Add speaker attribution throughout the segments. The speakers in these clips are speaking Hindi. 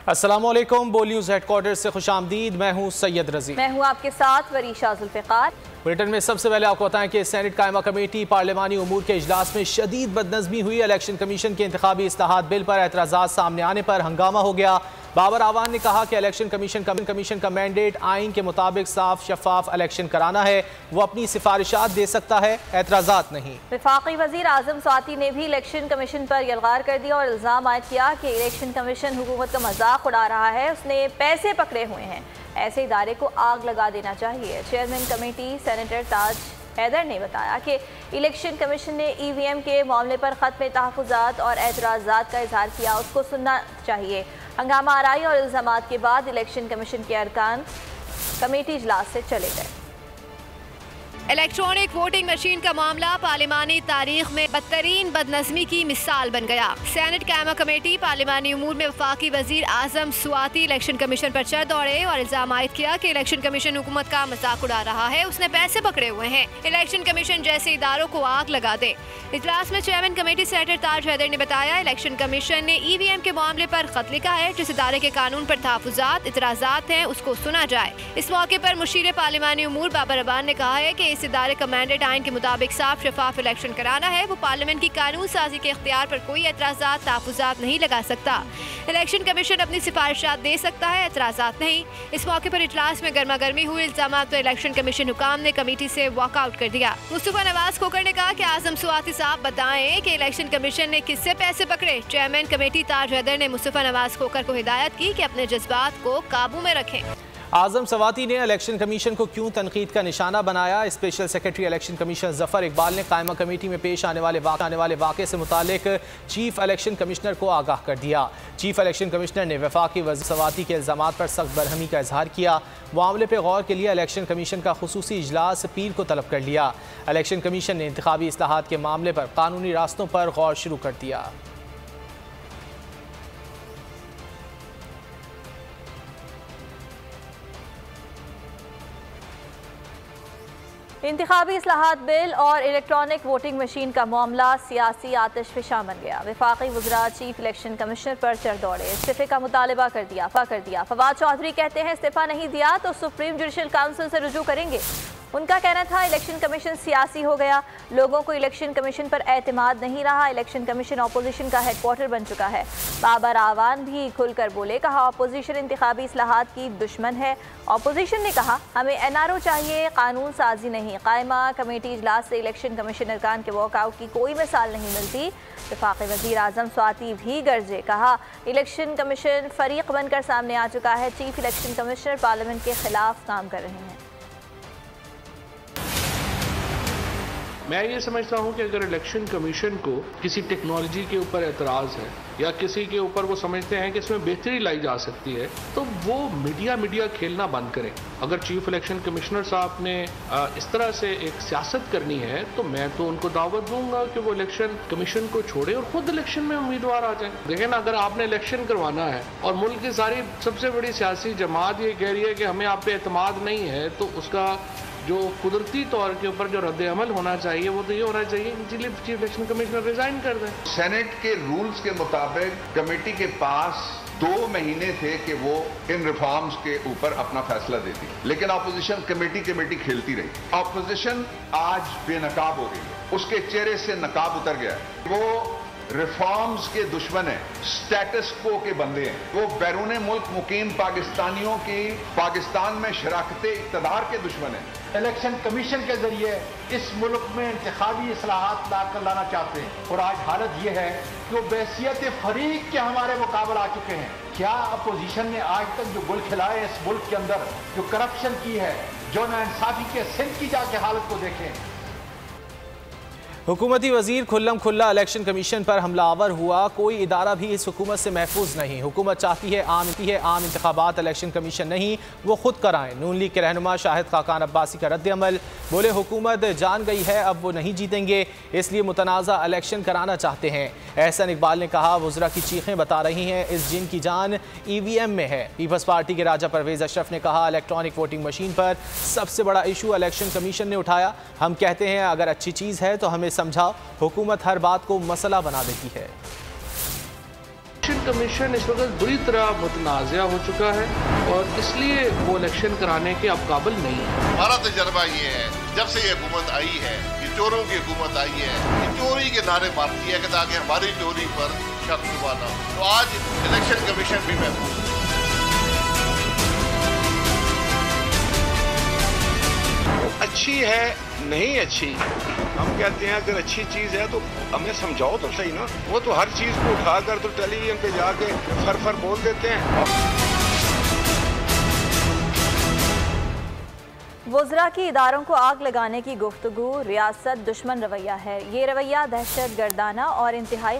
Speaker 1: अस्सलामुअलैकुम, बोल न्यूज़ हेडक्वार्टर से खुशामदीद। मैं हूँ सैयद रजी।
Speaker 2: मैं हूँ आपके साथ वरीशा जुल्फ़िकार।
Speaker 1: बुलेटिन में सबसे पहले आपको बताएं कि सेनेट कायमा कमेटी पार्लिमानी उमूर के इजलास में शदीद बदनज़मी हुई। इलेक्शन कमीशन के इंतखाबी इस्लाहात बिल पर एतराज़ात सामने आने पर हंगामा हो गया। बाबर आवान ने कहा कि इलेक्शन कमीशन का मैंडेट आइन के मुताबिक साफ शफाफ इलेक्शन कराना है, वो अपनी सिफारिशात दे सकता है, एतराज़ात नहीं।
Speaker 2: वफाकी वज़ीर आज़म स्वाति ने भी इलेक्शन कमीशन पर यलगार कर दिया और इल्ज़ाम आयद किया कि इलेक्शन कमीशन हुकूमत का मजाक उड़ा रहा है, उसने पैसे पकड़े हुए हैं, ऐसे इदारे को आग लगा देना चाहिए। चेयरमैन कमेटी सेनेटर ताज हैदर ने बताया कि इलेक्शन कमीशन ने EVM के मामले पर ख़त्म तहफ़्फ़ुज़ात और एतराज़ात का इजहार किया, उसको सुनना चाहिए। हंगामा आराई और इल्ज़ामात के बाद इलेक्शन कमीशन के अरकान कमेटी इजलास से चले गए।
Speaker 3: इलेक्ट्रॉनिक वोटिंग मशीन का मामला पार्लिमानी तारीख में बदतरीन बदनज़मी की मिसाल बन गया। सेनेट कायमा कमेटी पार्लिमानी उमूर में वफाकी वजीर आजम स्वाति इलेक्शन कमीशन पर चढ़ दौड़े और इल्जाम आयद किया कि इलेक्शन कमीशन हुकूमत का मजाक उड़ा रहा है, उसने पैसे पकड़े हुए हैं, इलेक्शन कमीशन जैसे इदारों को आग लगा दे। इजलास में चेयरमैन कमेटी सेनेटर ताज हैदर ने बताया इलेक्शन कमीशन ने EVM के मामले पर खत लिखा है, जिस इदारे के कानून पर तहफ़्फ़ुज़ात इतराज़ात हैं उसको सुना जाए। इस मौके पर मुशीर पार्लिमानी उमूर बाबर अबान ने कहा है कि इस इदारे का मैंडेट आइन के मुताबिक साफ शफाफ इलेक्शन कराना है, वो पार्लियामेंट की कानून साजी के इख्तियार पर कोई एतराज़ात तहफ़्फ़ुज़ात नहीं लगा सकता। इलेक्शन कमीशन अपनी सिफारिशात दे सकता है, एतराज़ात नहीं। इस मौके पर इजलास में गर्मा गर्मी हुई। इल्ज़ामात पर इलेक्शन कमीशन हुकाम ने कमेटी से वॉकआउट कर दिया। मुस्तफा नवाज खोकर ने कहा कि आजम स्वाति साहब बताएं कि इलेक्शन कमीशन ने किससे पैसे पकड़े। चेयरमैन कमेटी ताज हैदर ने मुस्तफा नवाज खोकर को हिदायत की कि अपने जज्बात को काबू में रखें।
Speaker 1: आजम स्वाति ने इलेक्शन कमीशन को क्यों तनकीद का निशाना बनाया। Special secretary election commission Zafar Iqbal ने कायमा कमेटी में पेश आने वाले वाक़े से मुतालिक चीफ इलेक्शन कमिश्नर को आगाह कर दिया। चीफ इलेक्शन कमिश्नर ने वफाकी वज़ीर स्वाति के इल्ज़ामात पर सख्त बरहमी का इजहार किया। मामले पर गौर के लिए इलेक्शन कमीशन का खुसूसी इजलास पीर को तलब कर लिया। इलेक्शन कमीशन ने इंतखाबी इस्लाहात के मामले पर कानूनी रास्तों पर गौर शुरू कर दिया।
Speaker 2: इंतखाबी इस्लाहात बिल और इलेक्ट्रॉनिक वोटिंग मशीन का मामला सियासी आतिशफ़शा बन गया। वफाकी वज़रा चीफ इलेक्शन कमिश्नर पर चढ़ दौड़े, इस्तीफ़े का मुतालबा कर दिया। फवाद चौधरी कहते हैं इस्तीफ़ा नहीं दिया तो सुप्रीम जुडिशल काउंसिल से रुजू करेंगे। उनका कहना था इलेक्शन कमीशन सियासी हो गया, लोगों को इलेक्शन कमीशन पर एतमाद नहीं रहा, इलेक्शन कमीशन अपोजिशन का हेडक्वार्टर बन चुका है। बाबर आवान भी खुलकर बोले, कहा अपोजिशन इंतखाबी इस्लाहात की दुश्मन है। अपोजिशन ने कहा हमें NRO चाहिए, कानून साजी नहीं। कायमा कमेटी इजलास से इलेक्शन कमीशन अरकान के वॉकआउट की कोई मिसाल नहीं मिलती। वफाकी वज़ीर आज़म स्वाति भी गरजे, कहा इलेक्शन कमीशन फरीक बनकर सामने आ चुका है, चीफ इलेक्शन कमिश्नर पार्लियामेंट के खिलाफ काम कर रहे हैं।
Speaker 4: मैं ये समझता हूँ कि अगर इलेक्शन कमीशन को किसी टेक्नोलॉजी के ऊपर एतराज़ है या किसी के ऊपर वो समझते हैं कि इसमें बेहतरी लाई जा सकती है, तो वो मीडिया खेलना बंद करें। अगर चीफ इलेक्शन कमिश्नर साहब ने इस तरह से एक सियासत करनी है तो मैं तो उनको दावत दूंगा कि वो इलेक्शन कमीशन को छोड़े और खुद इलेक्शन में उम्मीदवार आ जाए। देखें ना, अगर आपने इलेक्शन करवाना है और मुल्क की सारी सबसे बड़ी सियासी जमात ये कह रही है कि हमें आप पे एतमाद नहीं है, तो उसका जो कुदरती तौर के ऊपर जो रद्द अमल होना चाहिए वो तो ये होना चाहिए कि चीफ इलेक्शन कमिश्नर रिजाइन कर दें।
Speaker 5: सेनेट के रूल्स के मुताबिक कमेटी के पास 2 महीने थे कि वो इन रिफॉर्म्स के ऊपर अपना फैसला देती, लेकिन अपोजिशन कमेटी खेलती रही। अपोजिशन आज बेनकाब हो गई है, उसके चेहरे से नकाब उतर गया है। वो रिफॉर्म्स के दुश्मन है, स्टेटस को के बंदे हैं। वो बैरून मुल्क मुकीम पाकिस्तानियों की पाकिस्तान में शराकते इक़्तिदार के दुश्मन है।
Speaker 6: इलेक्शन कमीशन के जरिए इस मुल्क में इंतखाबी इस्लाहात लाना चाहते हैं और आज हालत यह है कि वो बैसियत फरीक के हमारे मुकाबला आ चुके हैं। क्या अपोजिशन ने आज तक जो गुल खिलाए इस मुल्क के अंदर, जो करप्शन की है, जो नाइंसाफी के सिंध की जाके हालत को देखें।
Speaker 1: हुकूमती वजीर खुल्लम खुल्ला इलेक्शन कमीशन पर हमलावर हुआ, कोई इदारा भी इस हुकूमत से महफूज नहीं। हुकूमत चाहती है आम इंतखाबात इलेक्शन कमीशन नहीं, वो खुद कराएं। नून लीग के रहनुमा शाहिद खाकान अब्बासी का रद्द अमल, बोले हुकूमत जान गई है अब वो नहीं जीतेंगे, इसलिए मुतनाज़ा इलेक्शन कराना चाहते हैं। एहसन इकबाल ने कहा वज़रा की चीखें बता रही हैं इस जिन की जान EVM में है। पीपल्स पार्टी के राजा परवेज़ अशरफ ने कहा इलेक्ट्रॉनिक वोटिंग मशीन पर सबसे बड़ा इशू इलेक्शन कमीशन ने उठाया। हम कहते हैं अगर अच्छी चीज़ है तो हमें समझाओ, हुकूमत हर बात को मसला बना देती है।
Speaker 4: इलेक्शन कमीशन इस वक्त बुरी तरह मुतनाज़ा हो चुका है और इसलिए वो इलेक्शन कराने के अब काबिल नहीं है।
Speaker 7: हमारा तजर्बा ये है, जब से ये हुकूमत आई है, ये चोरों की हुकूमत आई है, ये चोरी के नारे मारती है कि ताकि हमारी चोरी पर शक हुआ ना हो। तो आज इलेक्शन कमीशन भी महफूज है।
Speaker 8: अच्छी है नहीं अच्छी, हम कहते हैं अगर अच्छी चीज है तो हमें समझाओ तो सही ना। वो तो हर चीज को उठाकर तो टेलीविजन पे जाके फर बोल देते हैं।
Speaker 2: वज़रा की इदारों को आग लगाने की गुफ्तगू रियासत दुश्मन रवैया है। ये रवैया दहशत गर्दाना और इंतहाई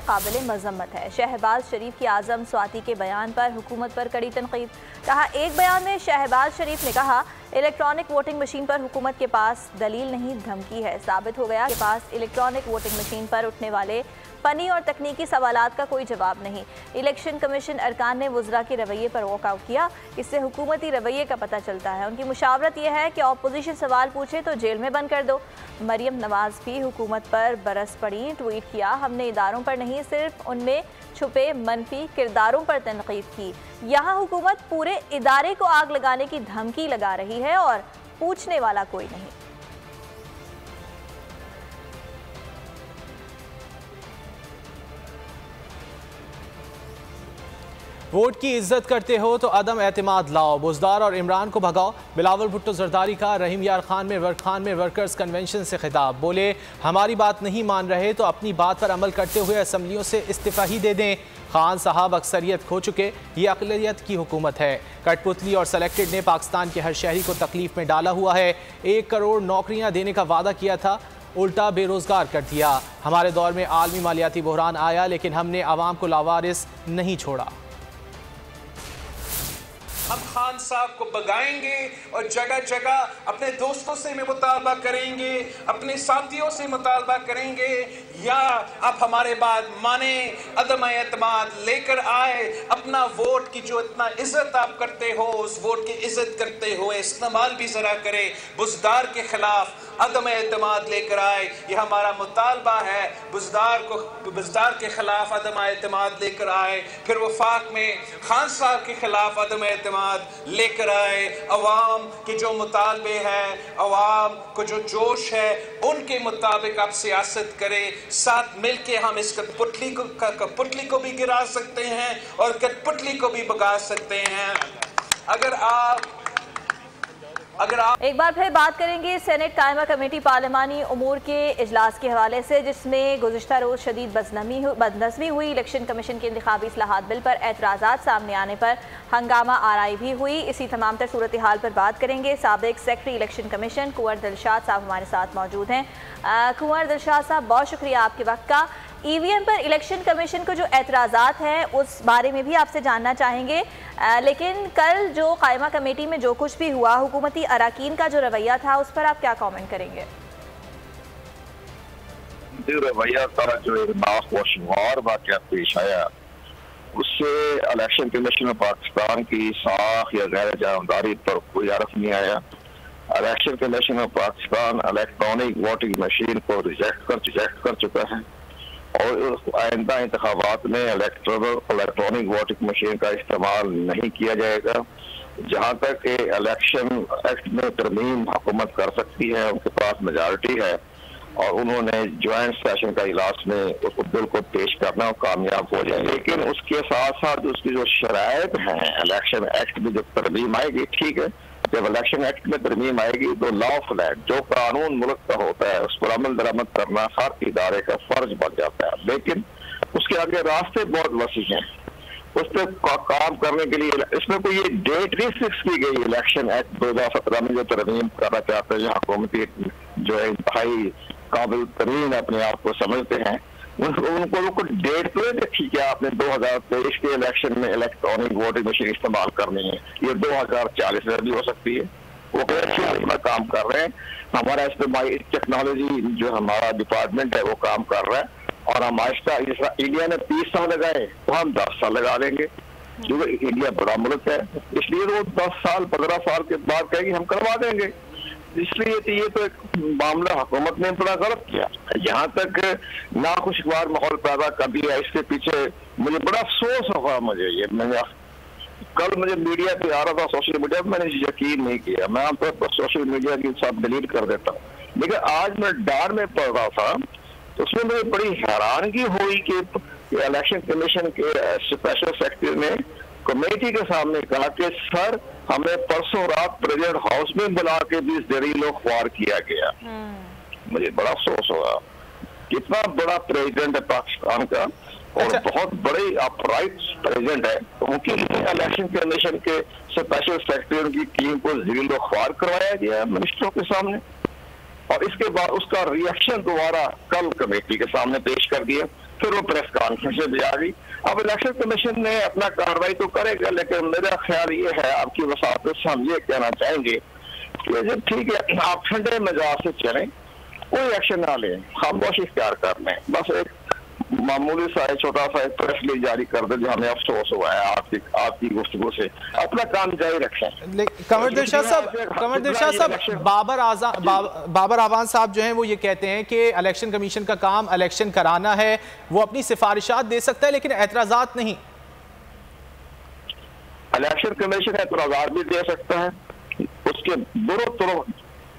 Speaker 2: काबिल मजम्मत है। शहबाज शरीफ की आज़म स्वाति के बयान पर हुकूमत पर कड़ी तनकीद। कहा, एक बयान में शहबाज शरीफ ने कहा इलेक्ट्रॉनिक वोटिंग मशीन पर हुकूमत के पास दलील नहीं धमकी है। साबित हो गया के पास इलेक्ट्रॉनिक वोटिंग मशीन पर उठने वाले फ़नी और तकनीकी सवालात का कोई जवाब नहीं। इलेक्शन कमीशन अरकान ने वज़रा के रवैये पर वॉकआउट किया। इससे हुकूमती रवैये का पता चलता है। उनकी मुशावरत यह है कि अपोजिशन सवाल पूछे तो जेल में बंद कर दो। मरियम नवाज भी हुकूमत पर बरस पड़ी, ट्वीट किया, हमने इदारों पर नहीं सिर्फ उनमें छुपे मनफी किरदारों पर तनकीद की। यहाँ हुकूमत पूरे इदारे को आग लगाने की धमकी लगा रही है और पूछने वाला कोई नहीं।
Speaker 1: वोट की इज्जत करते हो तो अदम एतमाद लाओ, बुज़दार और इमरान को भगाओ। बिलावल भुट्टो जरदारी का रहीम यार खान में वर्कर्स कन्वेंशन से खिताब। बोले, हमारी बात नहीं मान रहे तो अपनी बात पर अमल करते हुए असम्बलियों से इस्तीफ़ा ही दे दें। खान साहब अक्सरियत खो चुके, ये अक़लियत की हुकूमत है। कठपुतली और सेलेक्टेड ने पाकिस्तान के हर शहरी को तकलीफ में डाला हुआ है। 1 करोड़ नौकरियाँ देने का वादा किया था, उल्टा बेरोज़गार कर दिया। हमारे दौर में आलमी मालियाती बहरान आया लेकिन हमने आवाम को लावारिस नहीं छोड़ा।
Speaker 9: हम खान साहब को भगाएंगे और जगह जगह अपने दोस्तों से में मुतालबा करेंगे, अपने साथियों से मुतालबा करेंगे, या आप हमारे बात माने, अदम एतमाद लेकर आए, अपना वोट की जो इतना इज्जत आप करते हो उस वोट की इज्जत करते हुए इस्तेमाल भी जरा करें। बुज़दार के खिलाफ अदम एतमाद लेकर आए, ये हमारा मुतालबा है। बुज़दार के खिलाफ अदम एतमाद लेकर आए, फिर वफाक में खान साहब के खिलाफ अदम एतमाद लेकर आए। अवाम के जो मुतालबे हैं, अवाम को जो जोश है, उनके मुताबिक आप सियासत करें। साथ मिलके हम इस कठपुतली को भी गिरा सकते हैं और कठपुतली को भी भगा सकते हैं। अगर आप
Speaker 2: एक बार फिर बात करेंगे सेनेट कायमा कमेटी पार्लिमानी उमूर के इजलास के हवाले से, जिसमें गुज़िश्ता रोज़ शदीद बदनज़मी हुई। इलेक्शन कमीशन के इंतखाबी इस्लाहात बिल पर एतराज़ात सामने आने पर हंगामा आराई भी हुई। इसी तमाम तर सूरत हाल पर बात करेंगे। साबिक सेक्रेटरी इलेक्शन कमीशन कुंवर दिलशाद साहब हमारे साथ मौजूद हैं। कुंवर दिलशाद साहब, बहुत शुक्रिया आपके वक्त का। EVM पर इलेक्शन कमीशन को जो एतराज़ात हैं उस बारे में भी आपसे जानना चाहेंगे, लेकिन कल जो कायमा कमेटी में जो कुछ भी हुआ, हुकूमती अराकीन का जो रवैया था, उस पर आप क्या कमेंट करेंगे?
Speaker 10: रवैया का जो नाखुशगवार वाक़या पेश आया, उससे इलेक्शन कमीशन में पाकिस्तान की साख या गैर जानबदारी पर कोई आरोप नहीं आया। इलेक्शन कमीशन में पाकिस्तान इलेक्ट्रॉनिक वोटिंग मशीन को रिजेक्ट कर चुका है और आइंदा इंतखाबात में इलेक्ट्रॉनिक वोटिंग मशीन का इस्तेमाल नहीं किया जाएगा। जहाँ तक इलेक्शन एक्ट में तरमीम हुकूमत कर सकती है, उनके पास मेजॉरिटी है और उन्होंने ज्वाइंट सेशन का इजलास में उस बिल को पेश करना और कामयाब हो जाए। लेकिन उसके साथ साथ उसकी जो शराइत हैं, इलेक्शन एक्ट में जो तरमीम आएगी, ठीक है, जब इलेक्शन एक्ट में तरमीम आएगी तो लॉफुल है, जो कानून मुल्क का होता है उस पर अमल दरामद करना हर इदारे का फर्ज बन जाता है। लेकिन उसके आगे रास्ते बहुत वसी हैं, उस पर काम करने के लिए इसमें कोई ये डेट नहीं फिक्स की गई। इलेक्शन एक्ट 2017 में जो तरमीम करना चाहते हैं, हुकूमती जो है इंतहाई काबिल तरीन अपने आप को समझते हैं, उनको डेट तो देखी क्या आपने 2023 के इलेक्शन में इलेक्ट्रॉनिक वोटिंग मशीन इस्तेमाल करनी है, ये 2040 में भी हो सकती है। वो अपना काम कर रहे हैं। हमारा इस पर टेक्नोलॉजी जो हमारा डिपार्टमेंट है वो काम कर रहा है और हम आहिस्ता इंडिया ने 30 साल लगाए तो हम 10 साल लगा लेंगे, क्योंकि इंडिया बड़ा मुल्क है, इसलिए वो 10 साल 15 साल के बाद कहेगी हम करवा देंगे। इसलिए तो ये तो एक मामला हुकूमत ने बड़ा गलत किया, यहाँ तक नाखुशगवार माहौल पैदा कर दिया। इसके पीछे मुझे बड़ा अफसोस होगा। मैंने कल मीडिया पे आ रहा था, सोशल मीडिया पे, मैंने यकीन नहीं किया। मैं आमतौर पर सोशल मीडिया की सब डिलीट कर देता हूँ, लेकिन आज मैं डार में पढ़ रहा था तो उसमें मुझे बड़ी हैरानगी हुई कि इलेक्शन कमीशन के स्पेशल सेक्रेटरी ने कमेटी के सामने कहा कि सर हमें परसों रात प्रेसिडेंट हाउस में बुला के भी जहरीलो ख्वार किया गया। मुझे बड़ा अफसोस हुआ, कितना बड़ा प्रेसिडेंट है पाकिस्तान का और बहुत बड़े अपराइट प्रेसिडेंट है, उनकी इलेक्शन कमीशन के स्पेशल सेक्रेटरी की टीम को जहरीलो ख्वार करवाया गया मिनिस्टरों के सामने, और इसके बाद उसका रिएक्शन दोबारा कल कमेटी के सामने पेश कर दिया, फिर वो प्रेस कॉन्फ्रेंस में भी आ गई। अब इलेक्शन कमीशन ने अपना कार्रवाई तो करेगा, लेकिन मेरा ख्याल ये है, आपकी वसात से हम ये कहना चाहेंगे कि जब ठीक है आप ठंडे मिजाज से चलें, कोई एक्शन ना लें, खामोश इख्तियार कर लें, बस एक मामूली सा छोटा सा एक प्रेस रिलीज जारी कर दे, जो हमें अफसोस हुआ है आपकी गुफ्तगू से, अपना काम जारी रखें।
Speaker 1: कमर दिलशाद साहब, बाबर आवान साहब जो हैं वो ये कहते हैं कि इलेक्शन कमीशन का काम इलेक्शन कराना है, वो अपनी सिफारिशात दे सकता है लेकिन एतराजात नहीं।
Speaker 10: इलेक्शन कमीशन एतराजात भी दे सकता है, उसके दोनों तरफ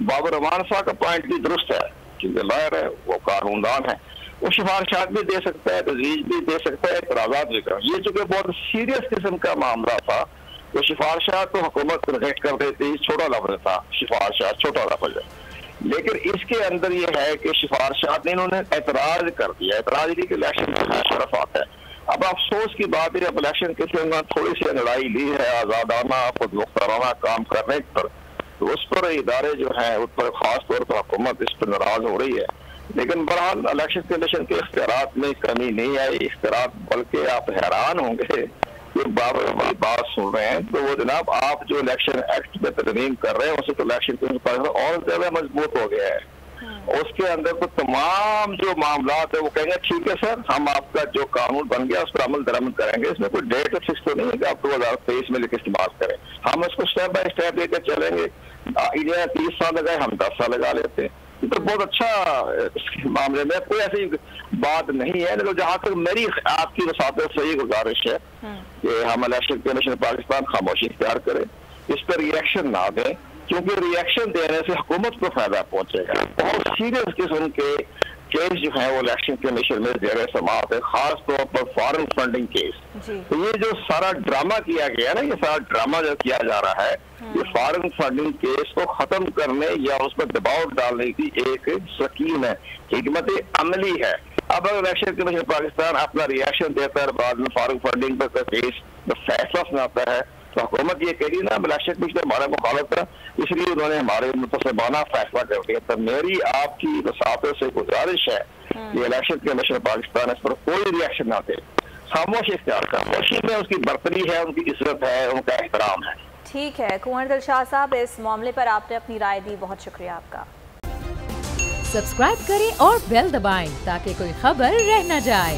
Speaker 10: बाबर आवान साहब का पॉइंट भी दुरुस्त है कि लॉयर है, वो कानूनदान है, वो सिफारिशात भी दे सकता है, तजवीज भी दे सकता है, एतराज़ात भी कर। ये चूंकि बहुत सीरियस किस्म का मामला था, तो सिफारिशात तो हुकूमत रिजेक्ट कर देती, छोटा लफ्ज था सिफारिशात, छोटा लफ्ज है, लेकिन इसके अंदर ये है कि सिफारिशात ने इन्होंने एतराज कर दिया। एतराज की इलेक्शन शरफ आता है। अब अफसोस की बात है, अब इलेक्शन किसी ने थोड़ी सी लड़ाई ली है आज़ादाना खुद मुख्ताराना काम करने पर, तो उस पर इदारे जो है उस पर खास तौर पर हुकूमत इस पर नाराज हो रही है। लेकिन बहरहाल इलेक्शन कमीशन के इख्तियारात में कमी नहीं आई, इख्तियारात, बल्कि आप हैरान होंगे कि बाबर हमारी बात सुन रहे हैं तो वो जनाब आप जो इलेक्शन एक्ट में तरमीम कर रहे हैं उससे तो इलेक्शन कमीशन और ज्यादा मजबूत हो गया है। उसके अंदर तो तमाम जो मामला है वो कहेंगे ठीक है सर, हम आपका जो कानून बन गया उस पर अमल दरामद करेंगे, इसमें कोई डेट फिक्स तो नहीं है कि आप 2023 में लेकर इस्तेमाल करें, हम इसको स्टेप बाय स्टेप लेकर चलेंगे। इंडिया 30 साल लगाए, हम 10 साल लगा लेते हैं, तो बहुत अच्छा मामले में कोई ऐसी बात नहीं है। लेकिन जहाँ तक मेरी आपकी वसात से ये गुजारिश है कि हम इलेक्शन कमीशन पाकिस्तान खामोशी इख्तियार करें, इस पर रिएक्शन ना दें, क्योंकि रिएक्शन देने से हुकूमत को फायदा पहुंचेगा। बहुत सीरियस किस्म के केस जो है वो इलेक्शन कमीशन में जेर समाअत है, खास तौर पर फॉरेन फंडिंग केस। तो ये जो सारा ड्रामा किया गया ना, ये सारा ड्रामा जो किया जा रहा है, ये फॉरेन फंडिंग केस को खत्म करने या उस पर दबाव डालने की एक स्कीम है, हिकमत अमली है। अब अगर इलेक्शन कमीशन पाकिस्तान अपना रिएक्शन देता है, बाद में फॉरेन फंडिंग पर केस फैसला सुनाता है, तो हुकूमत ये कही ना इलेक्शन कमीशन हमारा मुखालफ था, इसलिए उन्होंने हमारे मुतसबाना फैसला कर दिया। तो मेरी आपकी वसातों से गुजारिश है कि इलेक्शन कमीशन पाकिस्तान इस पर कोई रिएक्शन ना दे, खामोश इख्तियार कर, खामोशी में उसकी बर्तरी है, उनकी इज्जत है, उनका एहतराम है।
Speaker 2: ठीक है कुंवर दिलशाद साहब, इस मामले पर आपने अपनी राय दी, बहुत शुक्रिया आपका।
Speaker 11: सब्सक्राइब करें और बेल दबाएं ताकि कोई खबर रह न जाए।